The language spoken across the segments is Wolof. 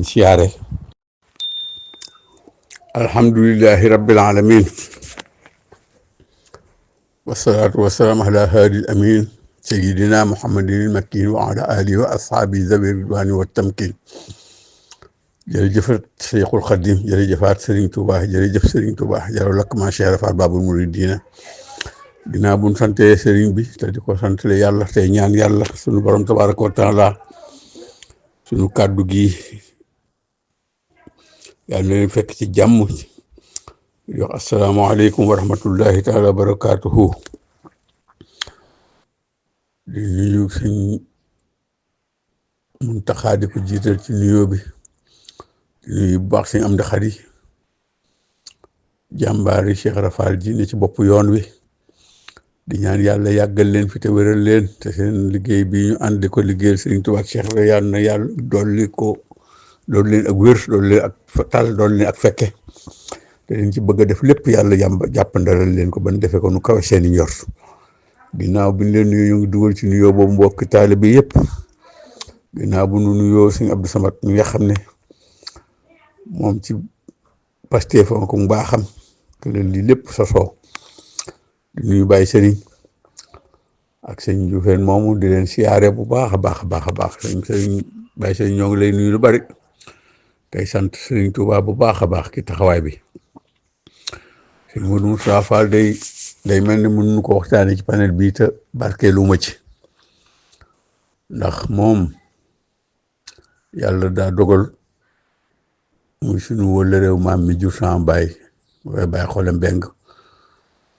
leen siyaare alhamdulillahi rabbil alamin wasalaatu wasalaam ala haadi amin sayidina muhammadin makin wa ala alihi wa ashaabi zawi ridwani wa tamkin jërëjëfat Cheikhul Khadim jërëjëfaat Serigne Touba jërëjëf Serigne Touba jaraw lakk ma Cheikh Rafal Babul Muridina dinaa buñ sante Serigne bi te di ko santale yàlla tey ñaan yàlla sunu borom tabaraka wa taala sunu kàddu gi yàlla na leen fekk ci jàmm di wax asalaamaaleykum wa rahmatullahi taala wa barakatuhu di nuyu sëñ Muntaxa di ko jiital ci nuyoo bi di nuyu bu baax sëñ Amdi Xadi jàmbaari Cheikh Rafal ji ne ci bopp yoon wi di ñaan yàlla yàggal leen fi te wéral leen te seen liggéey bi ñu ànd ko liggéeyal Sëriñ Tuubaa ak Cheikh la yàlla na yàlla dolli leen ak wér dolli leen ak tal dolli leen ak fekke te leen ci bëgg a def lépp yàlla jàppandalal leen ko ban defee ko nu kawe seeni njort ginnaaw bi ñu leen nuyoo ñu ngi dugal ci nuyoo boobu mbokki taalibe bi yëpp ginnaaw bu nu nuyoo Sëriñ Abdou Samad mi nga xam ne moom ci Pastef ko mbaaxam te leen li lépp sosoo di nuyu Baye Serigne ak sëñ Dioufène moomu di leen siyaare bu baax a baax a baax a baax sëñ Serigne Baye Serigne ñoo ngi lay nuyu lu bari tey sant Serigne Touba bu baax a baax ki taxawaay bi sëñ Modou Moustapha Fall day mel ni mënuñu ko waxtaanee ci panel bii te barkeelu ma ci ndax moom yàlla daa dogal muy sunu wëla réew maam mi jur sama baay waaye Baye Xole Mbeng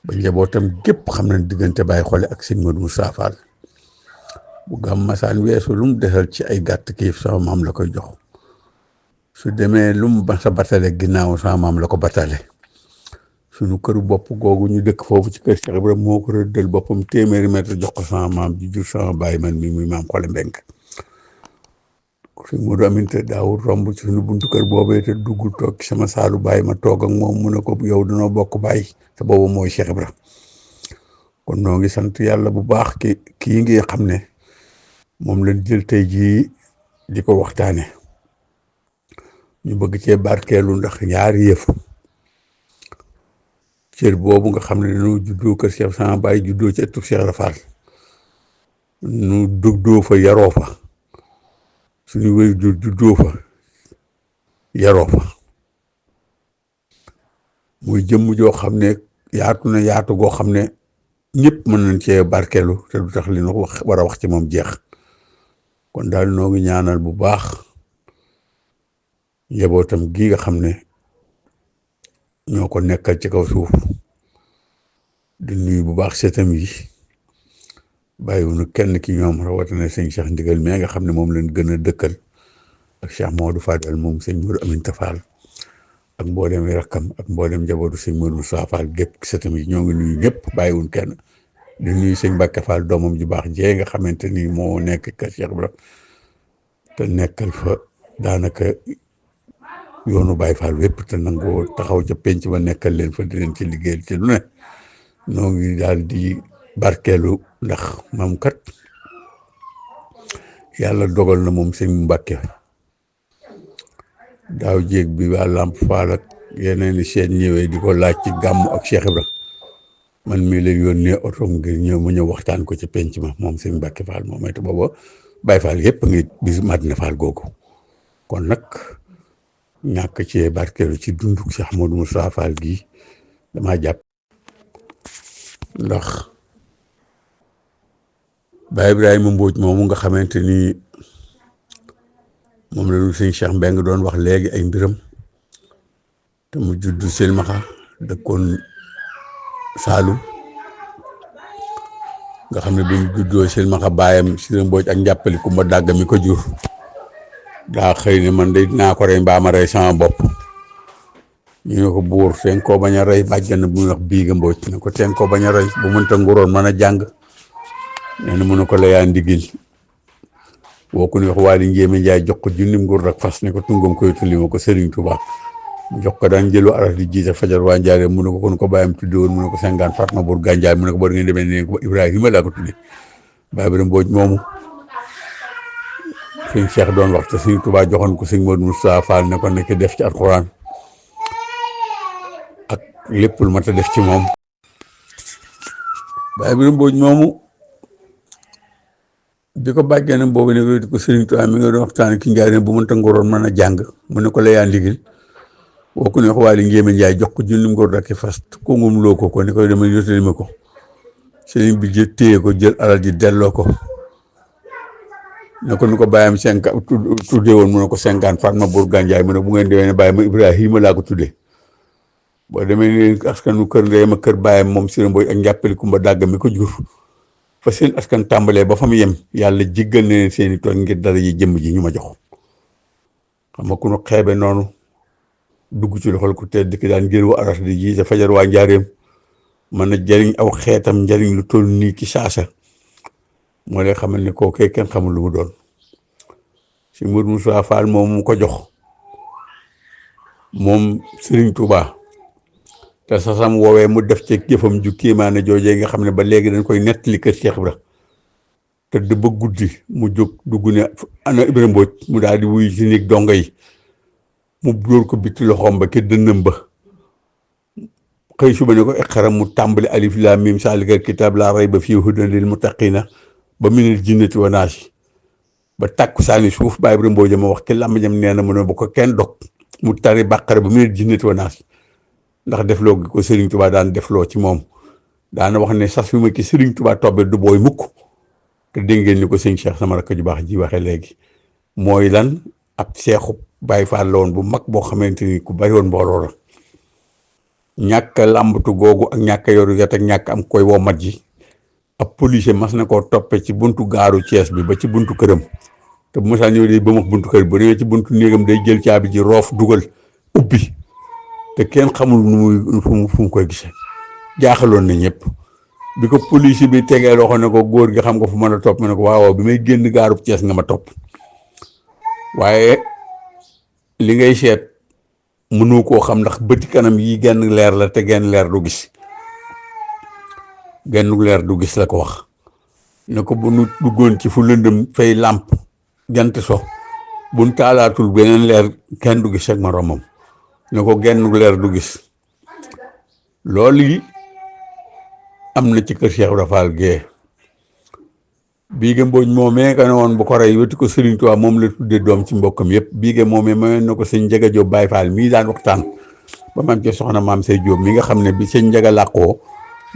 ba njabootam gépp xam nañ diggante Baye Xole ak sëñ Modou Moustapha Fall bu gàmm masaan weesu lu mu desal ci ay gàtt kiif sama maam la koy jox su demee lu mu sa batale ginnaaw sama maam la ko batale suñu këru bopp googu ñu dëkk foofu ci kër Cheikh Ibrahima moo ko rëddal boppam téeméeri mètre jox ko sama maam ji jur sama baay man mi muy maam Xole Mbeng sëñ Modou Aminta daawul romb ci suñu buntu kër boobee te duggul toog ci sama saalu baay ma toog ak moom mu ne ko yow danoo bokk baay te boobu mooy Cheikh Ibrahima kon noo ngi sant yàlla bu baax kii ngi xam ne moom lañ jël tey jii di ko waxtaane ñu bëgg cee barkeelu ndax ñaari yëf cër boobu nga xam ne dañoo juddoo kër Cheikh sama baay juddoo ci ëttu Cheikh Rafal nu duggoo fa yaroo fa suñu wéy juddoo fa yaroo fa muy jëmm joo xam ne yaatu na yaatu goo xam ne ñëpp mën nañ cee barkeelu te du tax li ñu war a wax ci moom jeex kon daal noo ngi ñaanal bu baax njabootam gi nga xam ne ñoo ko nekkal ci kaw suuf di nuyu bu baax seetam yi bàyyiwuñu kenn ki ñoom rawatina sëñ Cheikh Ndigal mais nga xam ne moom lañ gën a dëkkal ak Cheikh Modou Fadel moom sëñ Modou Aminta Fall ak mboolem rakkam ak mboolem njabootu sëñ Modou Moustapha Fall gépp seetam yi ñoo ngi nuyu ñëpp bàyyiwuñ kenn di nuyu sëñ Mbacke Fall doomam ju baax jee nga xamante ni moo nekk kër Cheikh Ibrahima te nekkal fa daanaka yoonu Baye Fall wépp te nangoo taxaw ca penc ba nekkal leen fa di leen ci liggéeyal ci lu ne noo ngi daal di barkeelu ndax moom kat yàlla dogal na moom sëñ Mbacke daaw jéeg bi waa Lamp Fall ak yeneen i seen ñëwee di ko laaj ci gàmm ak Cheikh Ibrahima man mii leen yónnee oto ngir ñëw ma ñëw waxtaan ko ci penc ma moom sëñ Mbacke Fall moom it booba Baye Fall yëpp a ngi bis Madina Fall googu kon nag ñàkk ci barkeelu ci dundu Cheikh Modou Moustapha Fall gii damaa jàpp ndax Baye Ibrahima Mbodj moomu nga xamante ni moom la ñu sëñ Cheikh Mbeng doon wax léegi ay mbiram te mu juddu Silmaxa dëkkoon Saalum nga xam ne bi mu juddoo Silmaxa baayam Sira Mbodj ak njàppali Kumba Dàgg mi ko jur daa xëy ne man de dinaa ko rey mbaa ma rey sama bopp ñu ne ko buur teen koo bañ a rey bàjjan bu ñu wax Biiga Mbodj ne ko teen koo bañ a rey bu mënta nguroon mën a jàng nee na mu ne ko la yaa ndigil boo ko ni wax waa di njéeme njaay jox ko junni nguur ak fas ne ko tungam koy tulli ma ko Serigne Touba mu jox ko daan jëlu aras di jiite fajar waa Njaare mu ne ko kon ko bàyyam tudde woon mu ne ko Sengaan Fatma Bour Gandiaye mu ne ko boo ngeen demee ne ko Ibrahima laa ko tudde Baye Ibrahima Mbodj moomu sëñ Cheikh doon wax te sëñ Tuubaa joxoon ko sëñ Modou Moustapha Fall ne ko nekk def ci alxuraan ak lépp lu mat a def ci moom. Baye Ibrahima Mbodj moomu bi ko bàjjenam boobu ne di ko sëriñ Tuubaa mi nga doon waxtaan ki njaareen bu mënta ngoroon mën a jàng mu ne ko la yaa ndigil boo ko ne ko waali Njéeme Njaay jox ko junni ngor rakki fas ko ngum loo ko ni koy dama yóttali ma ko sëriñ bi jël téye ko jël alal ji delloo ko ne ko nu ko bàyyam tuddee woon mu ne ko 50 Fatma Bour Gandiaye mu ne bu ngeen demee ne bàyyi ma Ibrahima laa ko tuddee boo demee ne askanu kër ndeyam kër bàyyam moom Sira Mbodj ak njàppali Kumba Dàgg mi ko jur fa seen askan tàmbalee ba fa mu yem yàlla jéggal na leen seeni tooñ ngir dara yi jëmm ji ñu ma jox xam nga ku nu xeebe noonu dugg ci loxol ku tedd ki daan jël wa aras di ji te fajar waa njaareem mën a jariñ aw xeetam njariñ lu toll nii ci saasa moo lay xamal ne kooku kenn xamul lu mu doon si Modou Moustapha Fall moom mu ko jox moom Serigne Touba te sasam woowee mu def ci jëfam ju kéemaane joojee nga xam ne ba léegi dañ koy nettali kër Cheikh Ibra tëdd ba guddi mu jóg dugg ne ana Ibrahima Mbodj mu daal di wuyu ci néeg dongo yi mu dóor ko bitti loxoom ba ke dënnam ba xëy suba ne ko iqra mu tàmbali alif laam miim zaalikal kitaab laa rayba fiihi hudan lil muttaqiina ba minal jinnati wa naasi ba tàkku saani suuf Baye Ibrahima Mbodj ma wax ki làmmiñam nee na mu ne bu ko kenn dog mu tari bàqara ba minal jinnati wa naasi ndax defloo gi ko Serigne Touba daan defloo ci moom daana wax ne sas fi ma ki Serigne Touba tobbe du booy mukk te dégg ngeen ni ko sëñ Cheikh sama rakk ju baax ji waxee léegi mooy lan ab seexu Baye Fall la woon bu mag boo xamante ni ku bari woon mbooloo la ñàkk a làmbatu googu ak ñàkk a yoru yat ak ñàkk am koy woo mat ji ab policier mas na koo toppe ci buntu gaaru Thiès bi ba ci buntu këram te bu mosaa ñëw day ba max buntu kër bu ñëwee ci buntu néegam day jël caabi ji roof dugal ubbi te kenn xamul nu muy fu mu koy gisee jaaxaloon na ñëpp bi ko police bi tegee loxo ne ko góor gi xam nga fu mën a topp mu ne ko waaw bi may génn gaarub Cees nga ma topp waaye li ngay seet mënu koo xam ndax bëti kanam yi genn leer la te genn leer du gis genn leer du gis la ko wax ne ko bu nu duggoon ci fu lëndëm fay làmp jant so buñ taalaatul beneen leer kenn du gis ak moroomam ne ko genn leer du gis loolu yi am na ci kër Cheikh Ibra Fall gee Biige Mbodj moomee ka ne woon bu ko rey wetu ko Serigne Touba moom la tuddee doom ci mbokkam yëpp Biige moomee mayoon na ko sëñ Njaga Jóob Baye Fall mii daan waxtaan ba maam ci soxna maam say Jóob mi nga xam ne bi sëñ Njaga làqoo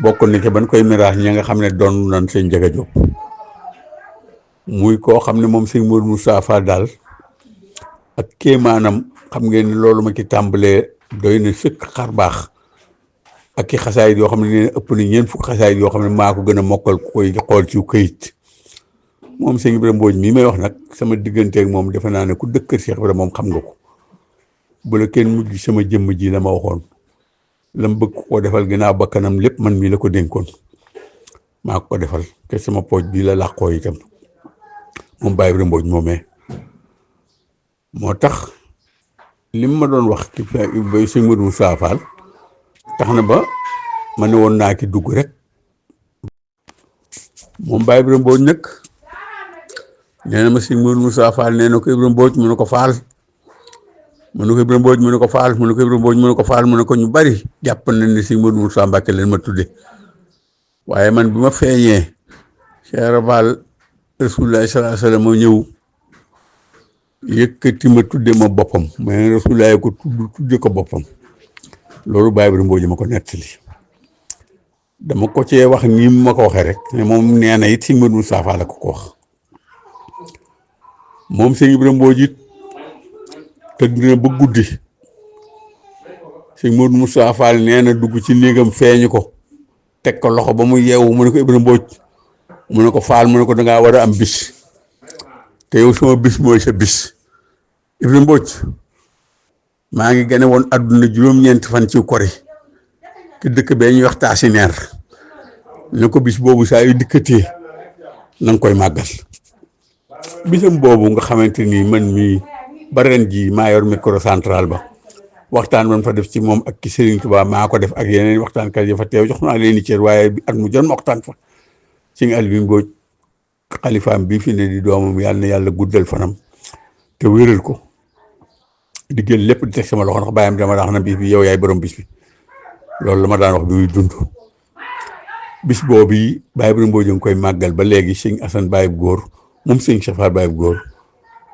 bokk na ci ban koy miraas ñi nga xam ne doon nan sëñ Njaga Jóob muy koo xam ne moom sëñ Modou Moustapha Fall daal ak kéemaanam xam ngeen ne loolu ma ci tàmbalee doy na sëkk xar baax ak ki xasaayit yoo xam ne nee ëpp na ñeent fukk xasaayit yoo xam ne maa ko gën a mokkal ku koy xool ci këyit moom sëñ Ibrahima Mbodj mii may wax nag sama digganteeg moom defe naa ne ku dëkk Cheikh Ibrahima moom xam nga ko bu la kenn mujj sama jëmm ji la ma waxoon la mu bëgg koo defal ginnaaw bakkanam lépp man mii la ko dénkoon maa ko defal te sama pooj bii la làqoo itam moom Baye Ibrahima Mbodj moomee moo tax li ma doon wax ci sëñ Modou Moustapha Fall tax na ba ma ne woon naa ki dugg rek moom Baye Ibrahima Mbodj nag nee na ma sëñ Modou Moustapha Fall nee na ko Ibrahima Mbodj mu ne ko Fall mu ne ko Ibrahima Mbodj mu ne ko Fall mu ne ko Ibrahima Mbodj mu ne ko Fall mu ne ko ñu bari jàpp nañ ne sëñ Modou Moustapha Mbacke leen ma tudde waaye man bi ma feeñee Cheikh Fall Rasulullah sallallahu alayhi wa sallam ma ñëw yëkkati ma tudde ma boppam mais Rasulullah ko tudde ko boppam loolu Baye Ibrahima Mbodj ma ko nettali dama ko cee wax nii ma ko waxee rek ne moom nee na it sëñ Modou Moustapha la ko wax moom sëñ Ibrahima Mbodj it tëdd na ba guddi sëñ Modou Moustapha nee na dugg ci néegam feeñu ko teg ko loxo ba mu yeewu mu ne ko Ibrahima Mbodj mu ne ko Fall mu ne ko dangaa war a am bis te yow sama bis mooy sa bis Ibrahima Mbodj maa ngi gane woon àdduna juróom-ñeenti fan ci kori te dëkk bee ñuy wax Taasineer ne ko bis boobu saa yu dikkatee na nga koy màggal bisam boobu nga xamante ni man mii ba ren ji maa yor micro central ba waxtaan man fa def ci moom ak ki Serigne Touba maa ko def ak yeneen waxtaankat yi fa teew jox naa leen i cër waaye at mu jot ma waxtaan fa sëñ Aliou Mbodj xalifaam bii fi ne di doomam yàlla na yàlla guddal fanam te wéral ko di jël lépp di teg sama loxo ndax bàyyam dama daan wax na bis bi yow yaay borom bis bi loolu la ma daan wax bi muy dund bis boobu yi Baye Ibrahima Mbodj ngi koy màggal ba léegi sëñ Assane Baye góor moom sëñ Cheikh Fall Baye góor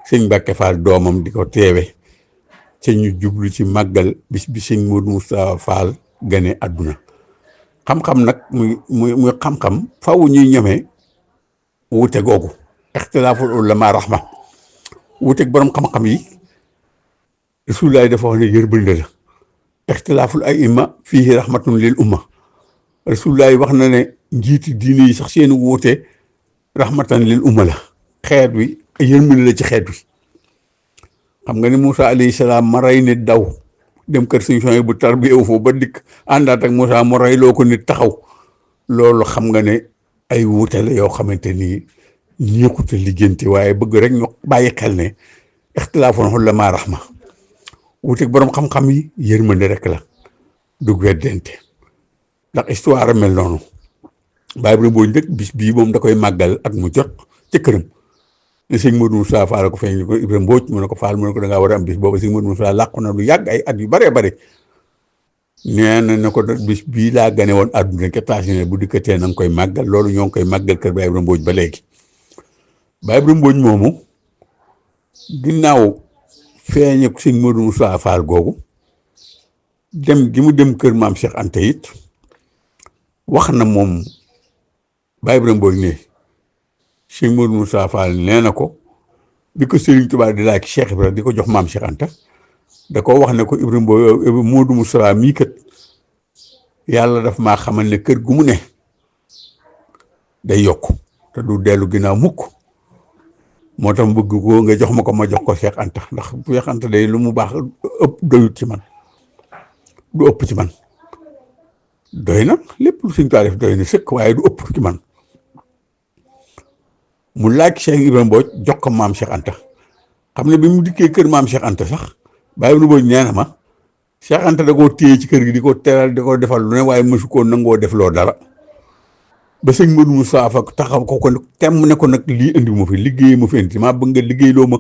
sëñ Mbacke Fall doomam di ko teewe ca ñu jublu ci màggal bis bi sëñ Modou Moustapha Fall gane àdduna xam-xam nag muy xam-xam faaw ñuy ñemee wute googu ixtilaaful ulama rahma wuteeg borom xam-xam yi Rasulullah dafa wax ne yërmande la ixtilaaful ay imma fiihi rahmatun lil umma Rasulullah wax na ne njiiti diine yi sax seen wuute rahmatan lil umma la xeet wi yërmande la ci xeet wi xam nga ni Moussa alayhi salaam ma rey nit daw dem kër suñu soxna bu tar bi ew foofu ba dikk àndaat ak Moussa mu rey loo ko nit taxaw loolu xam nga ne ay wuute la yoo xamante ni ñeekute liggéente waaye bëgg rek ñu bàyyi xel ne ixtilaafun ulamaa rahma wuuteeg borom xam-xam yi yërmande rek la du weddente ndax histoire mel noonu Baye Ibrahima Mbodj njëkk bis bii moom da koy màggal ak mu jot ca këram ne sëñ Modou Moussa Fall ko feeñ ko Ibrahima Mbodj mu ne ko Fall mu ne ko da ngaa war a am bis boobu sëñ Modou Moussa làqu na lu yàgg ay at yu bëree bëri nee na ko bis bii laa gane woon àdduna ke taasine bu dikkatee na nga koy màggal loolu ñoo ngi koy màggal kër Baye Ibrahima Mbodj ba léegi Baye Ibrahima Mbodj moomu ginnaaw feeñe ko sëñ Modou Moussa Fall googu dem gi mu dem kër maam Cheikh Anta it wax na moom Baye Ibrahima Mbodj ne sëñ Modou Moussa Fall nee na ko bi ko Serigne Touba di laaj Cheikh Ibrahima di ko jox maam Cheikh Anta da ko wax ne ko Ibrahima Mbodj Modou Moussa mii kat yàlla daf maa xamal ne kër gu mu ne day yokk te du dellu ginnaaw mukk moo tax bëgg ko nga jox ma ko ma jox ko Cheikh Anta ndax Cheikh Anta day lu mu baax ëpp doyut ci man du ëpp ci man doy na lépp lu suñ kaa def doy na sëkk waaye du ëpp ci man mu laaj Cheikh Ibrahima Mbodj jox ko maam Cheikh Anta xam ne bi mu dikkee kër maam Cheikh Anta sax Baye Ibrahima Mbodj nee na ma Cheikh Anta da koo téye ci kër gi di ko teral di ko defal lu ne waaye mësu koo nangoo def loo dara ba sëñ Modou Moussa fa taxaw ko temm ne ko nag lii indi ma fi liggéey ma fi indi maa bëgg nga liggéey loo ma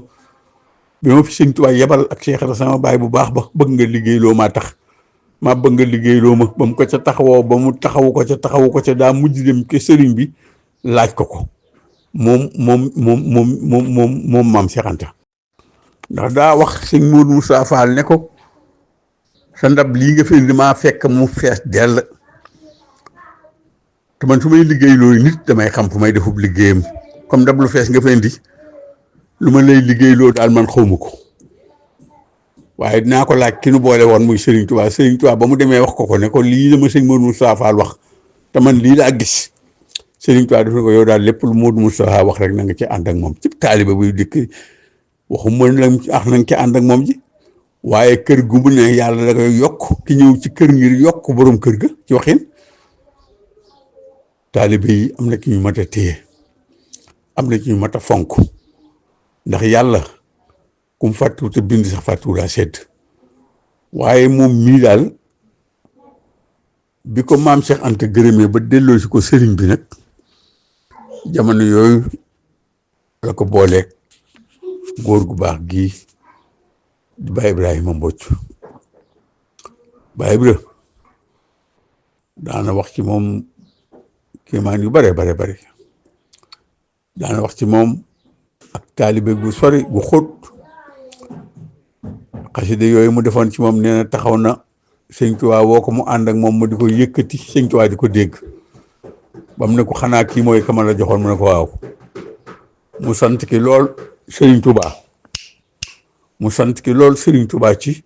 bi ma fi sëñ Tuubaa yebal ak Cheikh sama baay bu baax ba bëgg nga liggéey loo maa tax maa bëgg nga liggéey loo ma ba mu ko ca taxawoo ba mu taxawu ko ca daa mujj dem ke sëriñ bi laaj ko moom maam Cheikh Anta ndax daa wax sëñ Modou Moussa Fall ne ko sa ndab lii nga fi indi maa fekk mu fees dell te man su may liggéey loolu nit damay xam fu may defub liggéeyam comme ndab lu fees nga fa indi lu ma lay liggéey loolu daal man xawma ko waaye dinaa ko laaj ki nu boole woon muy Serigne Touba ba mu demee wax ko ne ko lii la ma sëñ Modou Moussa Fall wax te man lii laa gis Serigne Touba def na ko yow daal lépp lu Modou Moussa wax rek na nga ci ànd ak moom ci taaliba buy dikk waxuma la ax na nga ci ànd ak moom ji waaye kër gu mu ne yàlla da koy yokk ki ñëw ci kër ngir yokk borom kër ga ci waxin taalibe yi am na ki ñu mat a téye am na ki ñu mat a fonk ndax yàlla ku mu fàttu te bind sax fàttu laa sedd waaye moom mii daal bi ko maam Cheikh Anta gërëmee ba delloo si ko sëriñ bi nag jamono yooyu la ko booleeg góor gu baax gii di Baye Ibrahima Mbodj Baye Ibrahima daana wax ci moom kéemaan yu bare daana wax ci moom ak taalibe gu sori gu xóot xasida yooyu mu defoon ci moom nee na taxaw na sëñ Tuubaa woo ko mu ànd ak moom mu di ko yëkkati sëñ Tuubaa di ko dégg ba mu ne ko xanaa kii mooy kama la joxoon mu ne ko waaw mu sant ki lool Sëriñ Tuubaa ci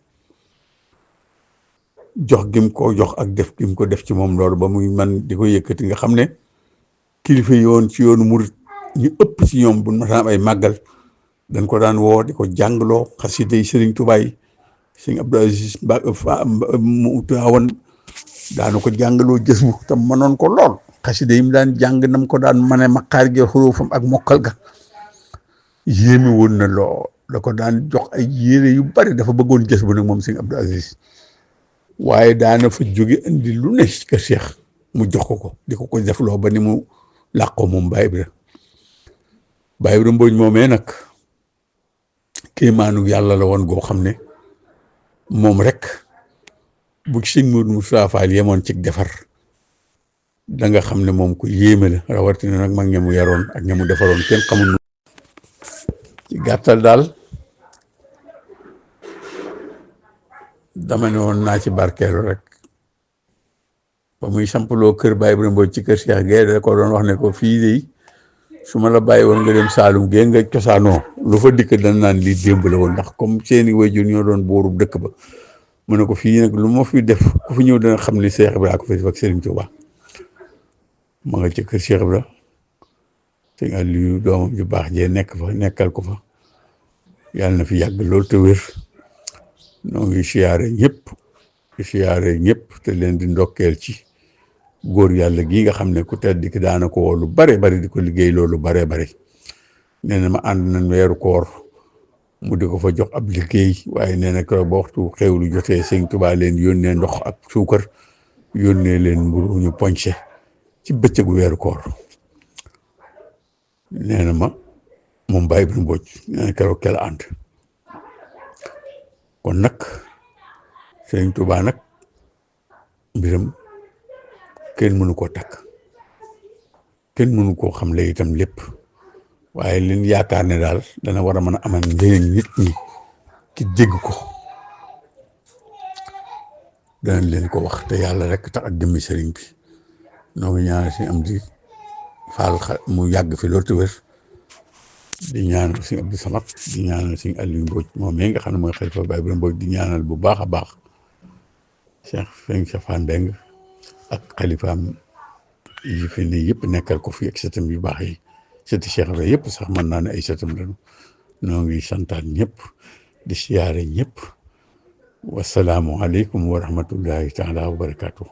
jox gim ko jox ak def gim ko def ci moom loolu ba muy man di ko yëkkati nga xam ne kilifa yi woon ci yoonu murit ñu ëpp ci ñoom bu ma am ay màggal dañ ko daan woo di ko jàngloo xasida yi Sëriñ Tuubaa yi sëñ Abdou Aziz mu taawoon daanu ko jàngaloo jës bu tam mënoon ko lool xasida yi mu daan jàng nam ko daan mane maqaar gi xuruufam ak mokkal ga yéeme woon na lool da ko daan jox ay yére yu bari dafa bëggoon jës bu nag moom sëñ Abdou Aziz waaye daana fa jóge indi lu ne ci kër Cheikh mu jox ko di ko def loo ba ni mu làqoo moom Baye Ibrahima Mbodj moomee nag kéemaanu yàlla la woon goo xam ne moom rek bu ci sëñ Modou Moustapha Fall yemoon ci defar da nga xam ne moom ku yéeme la rawatina nag mag ñamu yaroon ak ñamu defaroon kenn xamul nu ci gàttal daal dama ne woon naa ci barkeelu rek ba muy sampaloo kër Baye Ibrahima Mbodj ci kër Cheikh Gueye da ko doon wax ne ko fii de su ma la bàyyi woon nga dem Saalum gee nga cosaanoo lu fa dikk dana naan lii démb la woon ndax comme seeni wayjur ñoo doon booru dëkk ba mu ne ko fii nag lu ma fi def ku fi ñëw dana xam ni Cheikh Ibra ko fi def ak Serigne Touba ma nga ci kër Cheikh Ibra sëñ Aliou doomam ju baax jee nekk fa nekkal ko fa yàlla na fi yàgg loolu te wér noo ngi siyaare ñëpp te leen di ndokkeel ci góor yàlla gii nga xam ne ku tedd ki daana ko woo lu bare bari di ko liggéey loolu bare bari nee na ma ànd nañ weeru koor mu di ko fa jox ab liggéey waaye nee na ko ba waxtu xewlu jotee sëñ Tuubaa leen yónnee ndox ak suukar yónnee leen mburu ñu poñse ci bëccëgu weeru koor nee na ma moom Baye Ibrahima Mbodj nee na keroog ke la ànd kon nag sëñ Tuubaa nag mbiram kenn mënu koo takk kenn mënu koo xam le itam lépp waaye leen yaakaar ne daal dana war a mën a amal njëriñ nit ñi ki dégg ko danañ leen ko wax te yàlla rek tax ak jëmmi sëriñ bi noo ngi ñaanal si am di faal mu yàgg fi loolu te wér di ñaanal si Abdou Samad di ñaanal si Aliou Mbodj moom mi nga xam ne mooy xalifa Baye Ibrahima Mbodj di ñaanal bu baax a baax Cheikh Feng Safan Mbeng ak xalifaam yi fi ne yëpp nekkal ko fi ak sëtam yu baax yi sëti Cheikh Ibra yëpp sax mën naa ne ay sëtam lañu noo ngi santaan ñëpp di siyaare ñëpp wasalaamu aleykum wa rahmatullahi taala wa barakaatu.